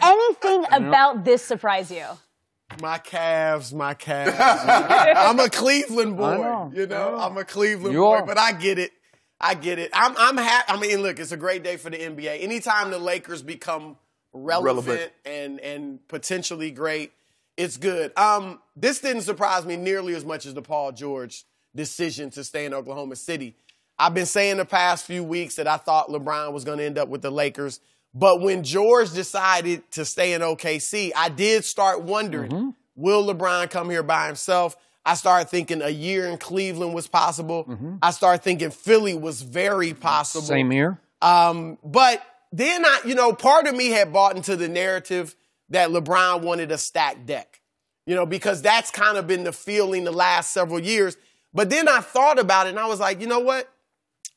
anything about this surprise you? My Cavs. I'm a Cleveland boy, I'm a Cleveland boy, but I get it. I'm happy. I mean, look, it's a great day for the NBA. Anytime the Lakers become relevant. and potentially great, it's good. This didn't surprise me nearly as much as the Paul George decision to stay in Oklahoma City. I've been saying the past few weeks that I thought LeBron was going to end up with the Lakers. But when George decided to stay in OKC, I did start wondering, will LeBron come here by himself? I started thinking a year in Cleveland was possible. I started thinking Philly was very possible. Same here. But then part of me had bought into the narrative that LeBron wanted a stacked deck, because that's kind of been the feeling the last several years. But then I thought about it and I was like, you know what?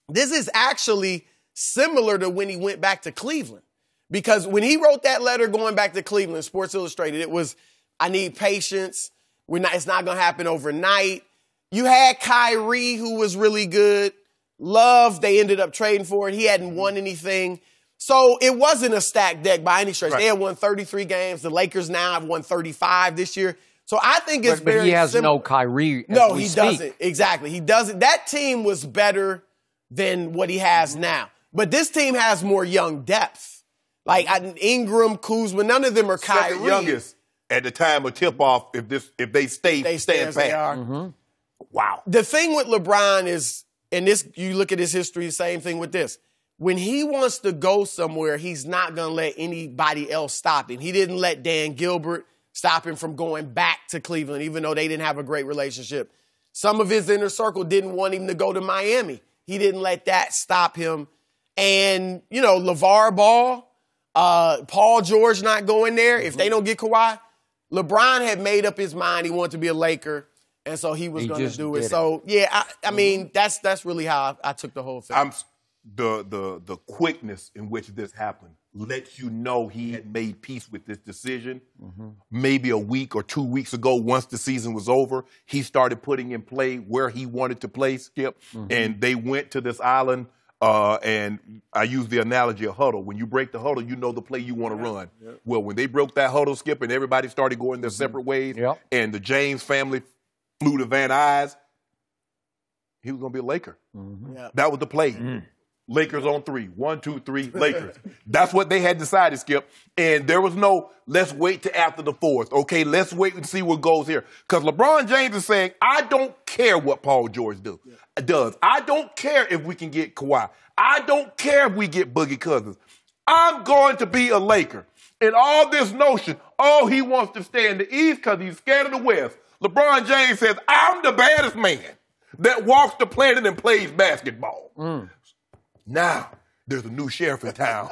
This is actually similar to when he went back to Cleveland. Because when he wrote that letter going back to Cleveland, Sports Illustrated, it was, I need patience. It's not going to happen overnight. You had Kyrie, who was really good. Love, they ended up trading for it. He hadn't won anything. So it wasn't a stacked deck by any stretch. Right. They had won 33 games. The Lakers now have won 35 this year. So I think it's very But he has similar. no Kyrie. No, he doesn't. Exactly. He doesn't. That team was better than what he has now. But this team has more young depth. Like Ingram, Kuzma, none of them are Kyrie. Second youngest at the time of tip-off if they stay as they are. Wow. The thing with LeBron is, and this, you look at his history, same thing with this. When he wants to go somewhere, he's not going to let anybody else stop him. He didn't let Dan Gilbert stop him from going back to Cleveland, even though they didn't have a great relationship. Some of his inner circle didn't want him to go to Miami. He didn't let that stop him. And, LeVar Ball, Paul George not going there. If they don't get Kawhi, LeBron had made up his mind he wanted to be a Laker, and so he was going to do it. So, yeah, I mean, that's really how I took the whole thing. The quickness in which this happened lets you know he had made peace with this decision. Maybe a week or 2 weeks ago, once the season was over, he started putting in play where he wanted to play, Skip, and they went to this island. And I use the analogy of huddle. When you break the huddle, you know the play you want to run. Well, when they broke that huddle, Skip, and everybody started going their separate ways, and the James family flew to Van Nuys, he was going to be a Laker. That was the play. Lakers on 3. 1, 2, 3, Lakers. That's what they had decided, Skip. And there was no, let's wait till after the 4th. Okay, let's wait and see what goes here. Because LeBron James is saying, I don't care what Paul George does. I don't care if we can get Kawhi. I don't care if we get Boogie Cousins. I'm going to be a Laker. And all this notion, he wants to stay in the East because he's scared of the West. LeBron James says, I'm the baddest man that walks the planet and plays basketball. Now, there's a new sheriff in town.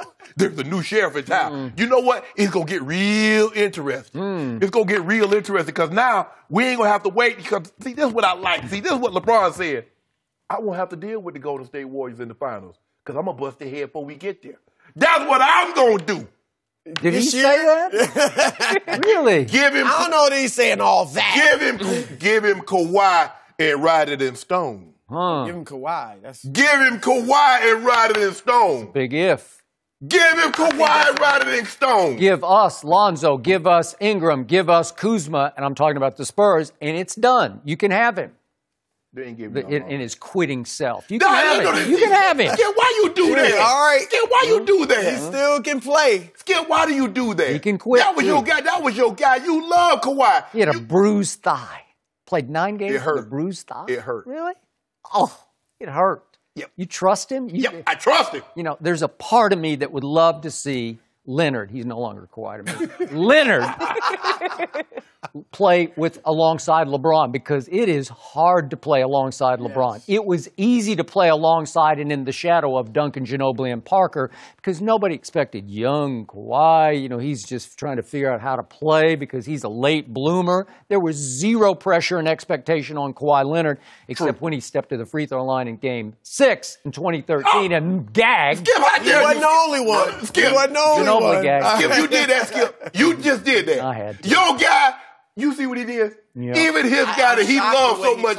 You know what? It's going to get real interesting. It's going to get real interesting because now we ain't going to have to wait because, see, this is what I like. See, this is what LeBron said. I won't have to deal with the Golden State Warriors in the finals because I'm going to bust their head before we get there. That's what I'm going to do. Did he say that? Really? I don't know that he's saying all that. Give him Kawhi and ride it in stone. Give him Kawhi. Give him Kawhi and ride it in stone. Big if. Give him Kawhi and ride it in stone. Give us Lonzo, give us Ingram, give us Kuzma, and I'm talking about the Spurs, and it's done. You can have him. They ain't giving him in his quitting self. You can have him. You can have him. Skip, why you do that? All right. Skip, why you do that? He still can play. Skip, why do you do that? He can quit. That was your guy. That was your guy. You love Kawhi. He had a bruised thigh. Played 9 games with a bruised thigh. It hurt. Really? Oh, it hurt. Yep. You trust him? Yep, I trust him. There's a part of me that would love to see Leonard, he's no longer Kawhi to me, Leonard play alongside LeBron because it is hard to play alongside LeBron. It was easy to play alongside and in the shadow of Duncan, Ginobili, and Parker because nobody expected young Kawhi. He's just trying to figure out how to play because he's a late bloomer. There was zero pressure and expectation on Kawhi Leonard except when he stepped to the free throw line in Game 6 in 2013 and gagged. Skip, he wasn't the only one. Skip, he wasn't the only one. Skip, you did that, Skip. You just did that. I had to. Your guy You see what he did? Yeah. Even his guy that he loved so much,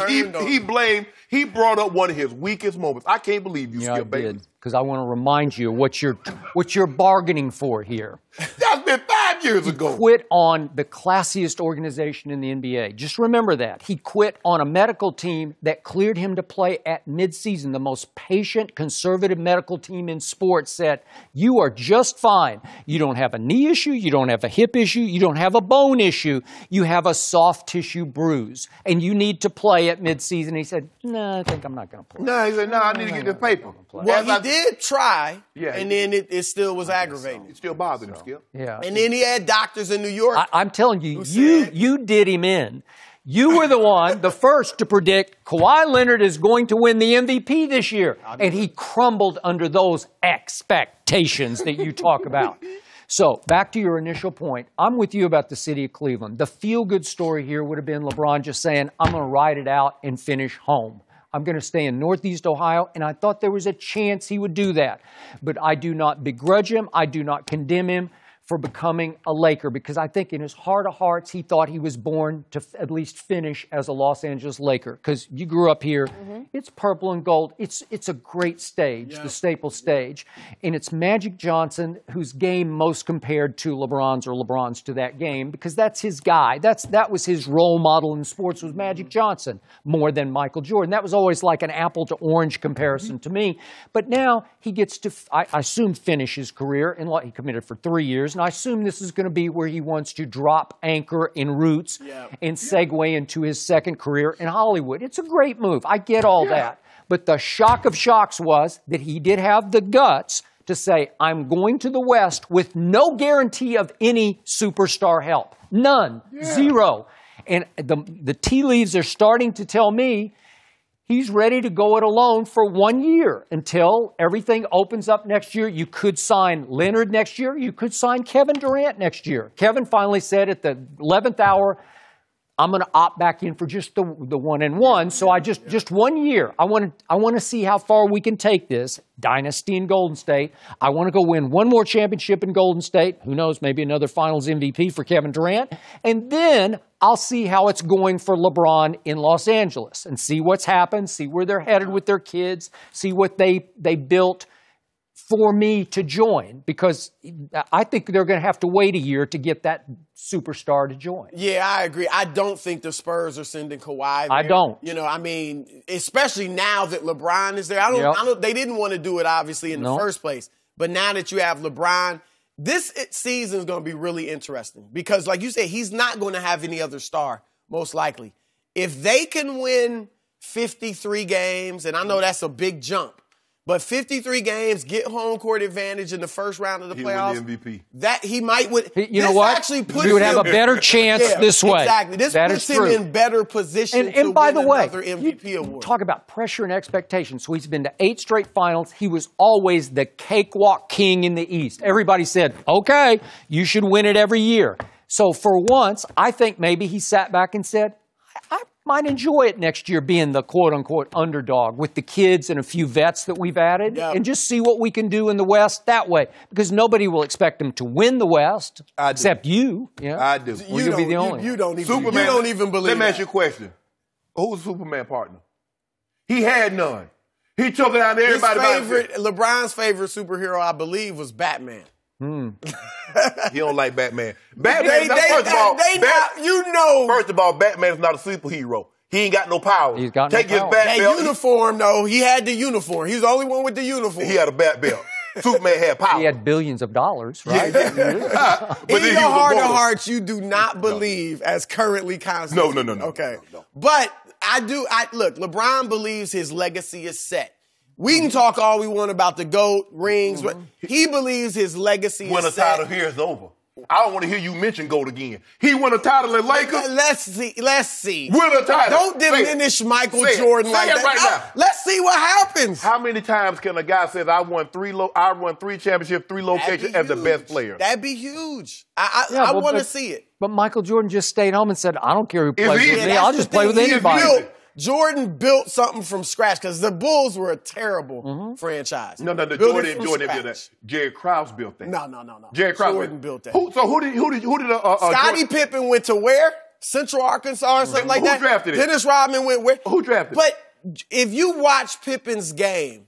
he brought up one of his weakest moments. I can't believe you, Skip Bayless. Because I want to remind you what you're bargaining for here. That's been 5 years ago. He quit on the classiest organization in the NBA. Just remember that. He quit on a medical team that cleared him to play at midseason. The most patient, conservative medical team in sports said, you are just fine. You don't have a knee issue. You don't have a hip issue. You don't have a bone issue. You have a soft tissue bruise. And you need to play at midseason. He said, no, I think I'm not going to play. No, he said, no, I need to get this paper. Well, he did try, and then it still was aggravating. It still bothered him, Skip. Yeah. And then he had doctors in New York. I'm telling you, you did him in. You were the one, the first to predict Kawhi Leonard is going to win the MVP this year. And he crumbled under those expectations that you talk about. So, back to your initial point, I'm with you about the city of Cleveland. The feel-good story here would have been LeBron just saying, I'm going to ride it out and finish home. I'm going to stay in Northeast Ohio, and I thought there was a chance he would do that. But I do not begrudge him. I do not condemn him for becoming a Laker, because I think in his heart of hearts, he thought he was born to at least finish as a Los Angeles Laker. Because you grew up here. It's purple and gold. It's a great stage, the Staples stage. And it's Magic Johnson whose game most compared to LeBron's or LeBron's to that game, because that's his guy. That was his role model in sports, was Magic Johnson, more than Michael Jordan. That was always like an apple to orange comparison to me. But now he gets to, I assume, finish his career. And he committed for 3 years. And I assume this is going to be where he wants to drop anchor in roots and segue into his second career in Hollywood. It's a great move. I get all that. But the shock of shocks was that he did have the guts to say, I'm going to the West with no guarantee of any superstar help. None. Zero. And the tea leaves are starting to tell me he's ready to go it alone for 1 year until everything opens up next year. You could sign Leonard next year. You could sign Kevin Durant next year. Kevin finally said at the 11th hour, I'm going to opt back in for just the 1-and-1. So I just 1 year. I want to see how far we can take this dynasty in Golden State. I want to go win one more championship in Golden State. Who knows, maybe another Finals MVP for Kevin Durant. And then I'll see how it's going for LeBron in Los Angeles and see what's happened, see where they're headed with their kids, see what they built for me to join, because I think they're going to have to wait a year to get that superstar to join. Yeah, I agree. I don't think the Spurs are sending Kawhi there. I don't. You know, I mean, especially now that LeBron is there. I don't. They didn't want to do it, obviously, in the first place. But now that you have LeBron, this season is going to be really interesting because, like you said, he's not going to have any other star, most likely. If they can win 53 games, and I know that's a big jump, but 53 games, get home court advantage in the first round of the playoffs. He win the MVP. That he might win. You know what? Actually puts we would have a better chance this way. Exactly. This puts him in better position to by the win way, another MVP award. Talk about pressure and expectation. So he's been to 8 straight finals. He was always the cakewalk king in the East. Everybody said, okay, you should win it every year. So for once, I think maybe he sat back and said, I might enjoy it next year being the quote-unquote underdog with the kids and a few vets that we've added and just see what we can do in the West that way. Because nobody will expect him to win the West except you. I do. You'll be the only you don't even believe Let me ask you a question. Who's the Superman partner? He had none. He took it out of everybody. LeBron's favorite superhero, I believe, was Batman. He don't like Batman. First of all, Batman is not a superhero. He ain't got no power. He's got Take no his power. bat belt. Uniform, though. He had the uniform. He was the only one with the uniform. He had a bat belt. Superman had power. He had billions of dollars, right? But in your heart of hearts, you do not believe as currently constituted. No. Okay. No. But look, LeBron believes his legacy is set. We can talk all we want about the GOAT, rings, but he believes his legacy is set. When the title here is over. I don't want to hear you mention GOAT again. He won a title in Lakers. Let's see. Win a title. Don't diminish Michael Jordan like that. Right now. Let's see what happens. How many times can a guy say, I won 3 championships, 3 locations as the best player? That'd be huge. I want to see it. But Michael Jordan just stayed home and said, I don't care who plays with me. I'll just play with anybody. Jordan built something from scratch because the Bulls were a terrible franchise. No, Jordan didn't build that. Jerry Krause built that. No. Jerry Krause Jordan built that. Who did Scottie Pippen went to where? Central Arkansas or something like Who that. drafted it? Dennis Rodman went where? Who drafted it? But if you watch Pippen's game,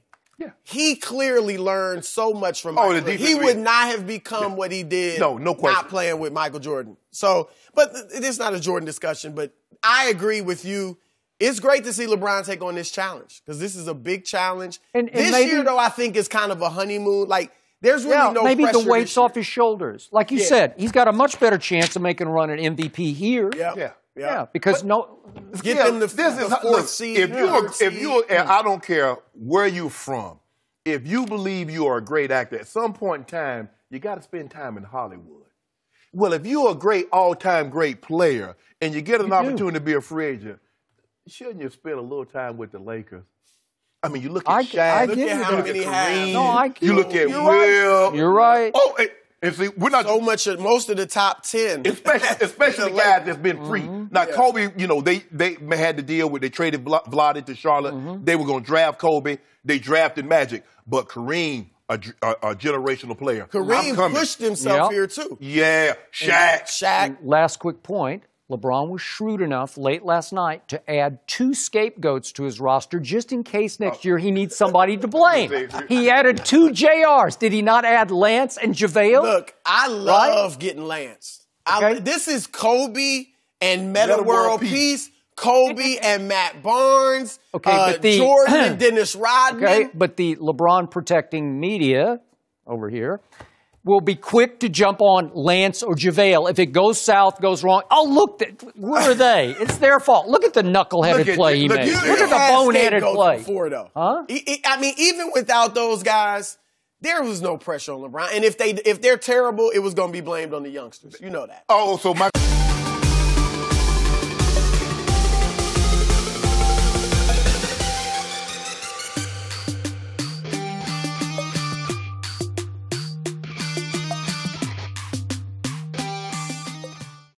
he clearly learned so much from Michael Jordan. He would not have become what he did no question. not playing with Michael Jordan. So, but it's not a Jordan discussion, but I agree with you. It's great to see LeBron take on this challenge because this is a big challenge. And this maybe, year, though, I think is kind of a honeymoon. Like, there's really no maybe pressure the weight's off his shoulders. Like you said, he's got a much better chance of making a run at MVP here. Yeah, because get them the fourth seed. If you, and I don't care where you're from, if you believe you are a great actor, at some point in time, you got to spend time in Hollywood. Well, if you're a great all-time great player and you get an opportunity to be a free agent, shouldn't you spend a little time with the Lakers? I mean, you look at Shannon, look at how many Kareem, you look at Will. Right. You're right. Oh, and see, we're not so much. Most of the top 10, especially the guys that's been free. Now, Kobe, you know, they had to deal with. They traded Vlade to Charlotte. They were going to draft Kobe. They drafted Magic, but Kareem, a generational player. Kareem pushed himself here too. Yeah, Shaq. Last quick point. LeBron was shrewd enough late last night to add 2 scapegoats to his roster just in case next year he needs somebody to blame. He added 2 JRs. Did he not add Lance and JaVale? Look, I love getting Lance. This is Kobe and Metta World Peace, Kobe and Matt Barnes, Jordan and Dennis Rodman. Okay, but the LeBron protecting media over here will be quick to jump on Lance or JaVale. If it goes south, goes wrong, look, where are they? It's their fault. Look at the knuckleheaded play he made. Look at the boneheaded play. Before, though. Huh? I mean, even without those guys, there was no pressure on LeBron. And if they're terrible, it was going to be blamed on the youngsters. You know that. Oh, so my...